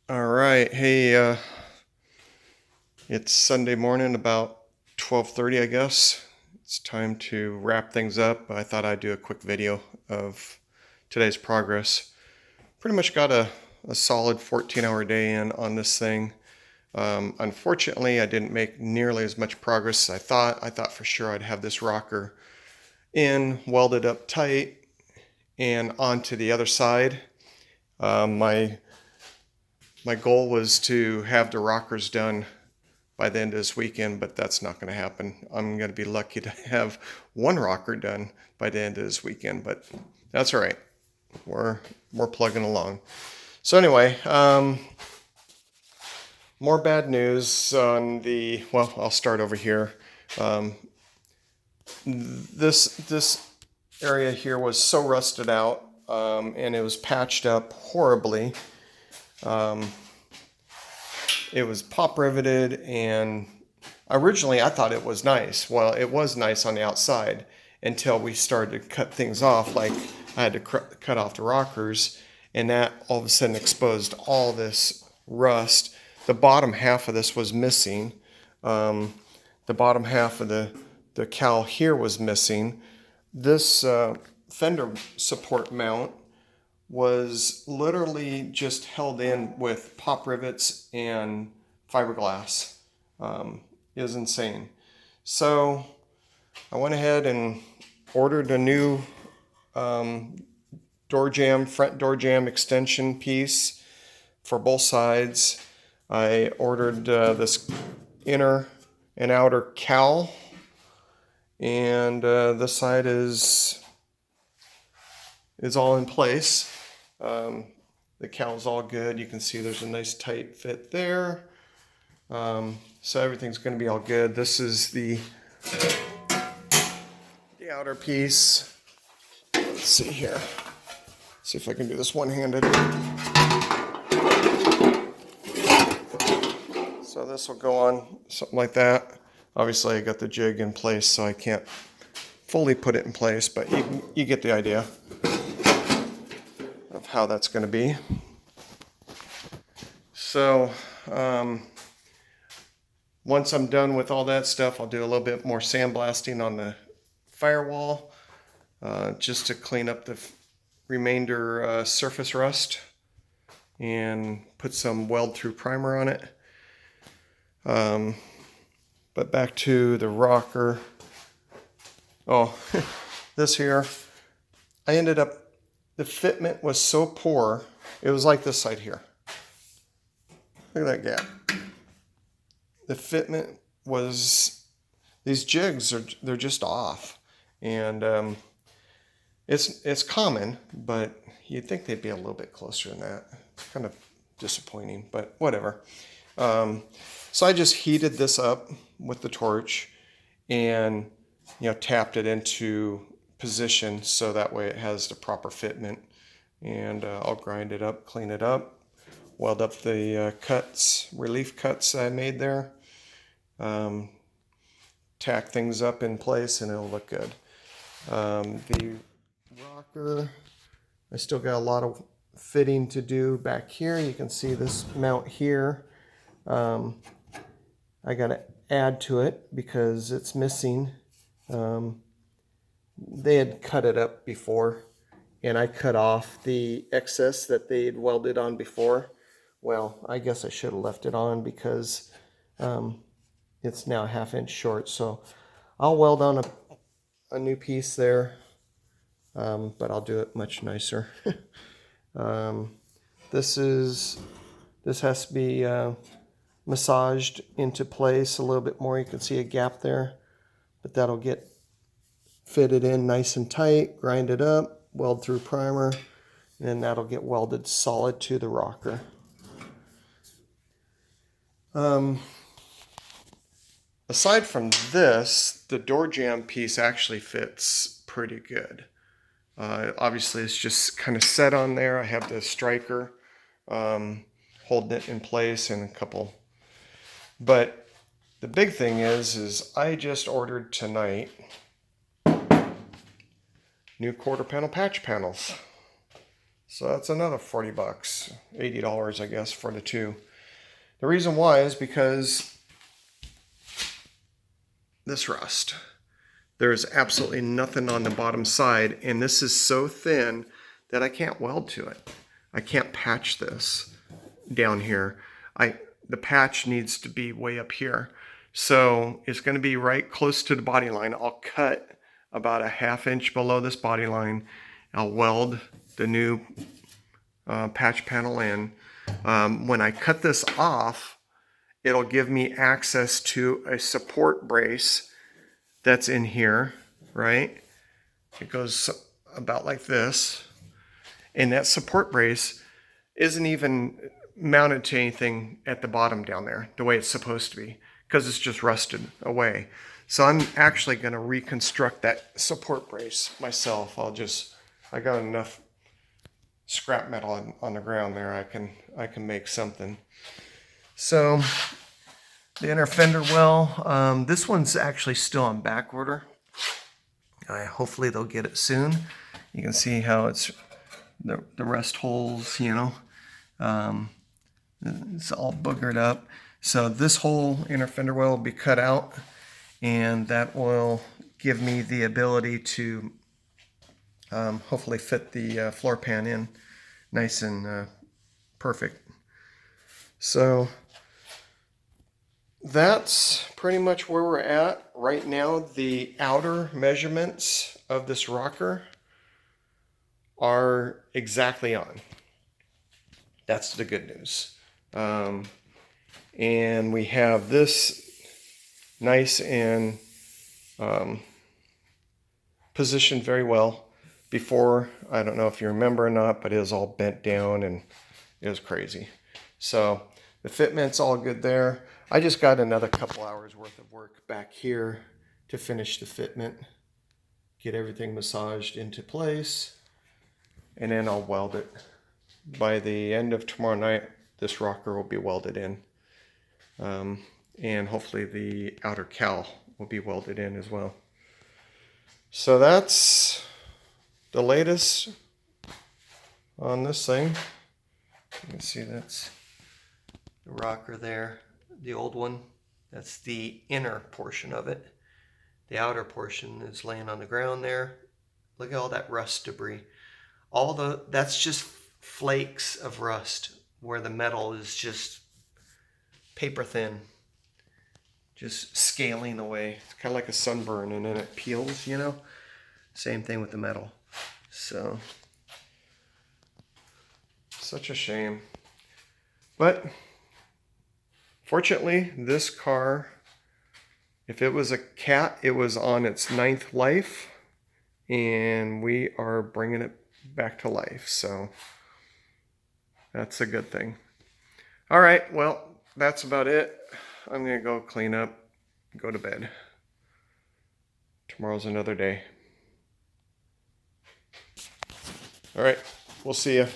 All right. Hey, it's Sunday morning, about 12:30, I guess. It's time to wrap things up. I thought I'd do a quick video of today's progress. Pretty much got a solid 14-hour day in on this thing. Unfortunately, I didn't make nearly as much progress as I thought. I thought for sure I'd have this rocker in, welded up tight, and onto the other side. My goal was to have the rockers done by the end of this weekend, but that's not going to happen. I'm going to be lucky to have one rocker done by the end of this weekend, but that's all right. We're plugging along. So anyway, more bad news on the. Well, I'll start over here. This area here was so rusted out, and it was patched up horribly. It was pop riveted, and originally I thought it was nice. Well, it was nice on the outside until we started to cut things off. Like I had to cut off the rockers, and that all of a sudden exposed all this rust. The bottom half of this was missing. The bottom half of the cowl here was missing. This fender support mount was literally just held in with pop rivets and fiberglass. It was insane. So I went ahead and ordered a new front door jamb extension piece for both sides. I ordered this inner and outer cowl, and this side is all in place. The cowl's all good. You can see there's a nice tight fit there. So everything's going to be all good. This is the outer piece. Let's see here. See if I can do this one-handed. So this will go on something like that. Obviously I got the jig in place, so I can't fully put it in place, but you get the idea of how that's going to be. So once I'm done with all that stuff, I'll do a little bit more sandblasting on the firewall, just to clean up the remainder surface rust and put some weld through primer on it. But back to the rocker. Oh, this here, I ended up, the fitment was so poor, it was like this side here. Look at that gap. The fitment was, these jigs they're just off, and it's common, but you'd think they'd be a little bit closer than that. It's kind of disappointing, but whatever. So I just heated this up with the torch, and tapped it into position so that way it has the proper fitment, and I'll grind it up, clean it up, weld up the relief cuts I made there, tack things up in place, and it'll look good. The rocker, I still got a lot of fitting to do back here. You can see this mount here. I got to add to it because it's missing. They had cut it up before, and I cut off the excess that they had welded on before. Well, I guess I should have left it on because it's now a ½ inch short. So I'll weld on a new piece there, but I'll do it much nicer. This has to be massaged into place a little bit more. You can see a gap there, but that'll get fitted in nice and tight, grind it up, weld through primer, and then that'll get welded solid to the rocker. Aside from this, the door jamb piece actually fits pretty good. Obviously it's just kind of set on there. I have the striker holding it in place and a couple. But the big thing is I just ordered tonight new quarter panel patch panels. So that's another 40 bucks, $80, I guess, for the two. The reason why is because this rust. There's absolutely nothing on the bottom side, and this is so thin that I can't weld to it. I can't patch this down here. The patch needs to be way up here. So it's going to be right close to the body line. I'll cut about a 1/2 inch below this body line. I'll weld the new patch panel in. When I cut this off, it'll give me access to a support brace that's in here, right? It goes about like this. And that support brace isn't even mounted to anything at the bottom down there, the way it's supposed to be, because it's just rusted away. So I'm actually going to reconstruct that support brace myself. I got enough scrap metal on the ground there. I can make something. So the inner fender well, this one's actually still on back order. Hopefully they'll get it soon. You can see how it's the rust holes, you know, it's all boogered up. So this whole inner fender well will be cut out, and that will give me the ability to hopefully fit the floor pan in nice and perfect. So that's pretty much where we're at right now. The outer measurements of this rocker are exactly on. That's the good news. And we have this nice and positioned very well. Before, I don't know if you remember or not, but it was all bent down and it was crazy. So the fitment's all good there. I just got another couple hours worth of work back here to finish the fitment, get everything massaged into place, and then I'll weld it. By the end of tomorrow night, this rocker will be welded in. And hopefully the outer cowl will be welded in as well. So that's the latest on this thing. You can see that's the rocker there, the old one. That's the inner portion of it. The outer portion is laying on the ground there. Look at all that rust debris. That's just flakes of rust where the metal is just paper thin, just scaling away. It's kind of like a sunburn, and then it peels, you know. Same thing with the metal. So such a shame, but fortunately this car, if it was a cat, it was on its 9th life, and we are bringing it back to life, so that's a good thing. All right, well, that's about it. I'm gonna go clean up, go to bed. Tomorrow's another day. All right, we'll see you.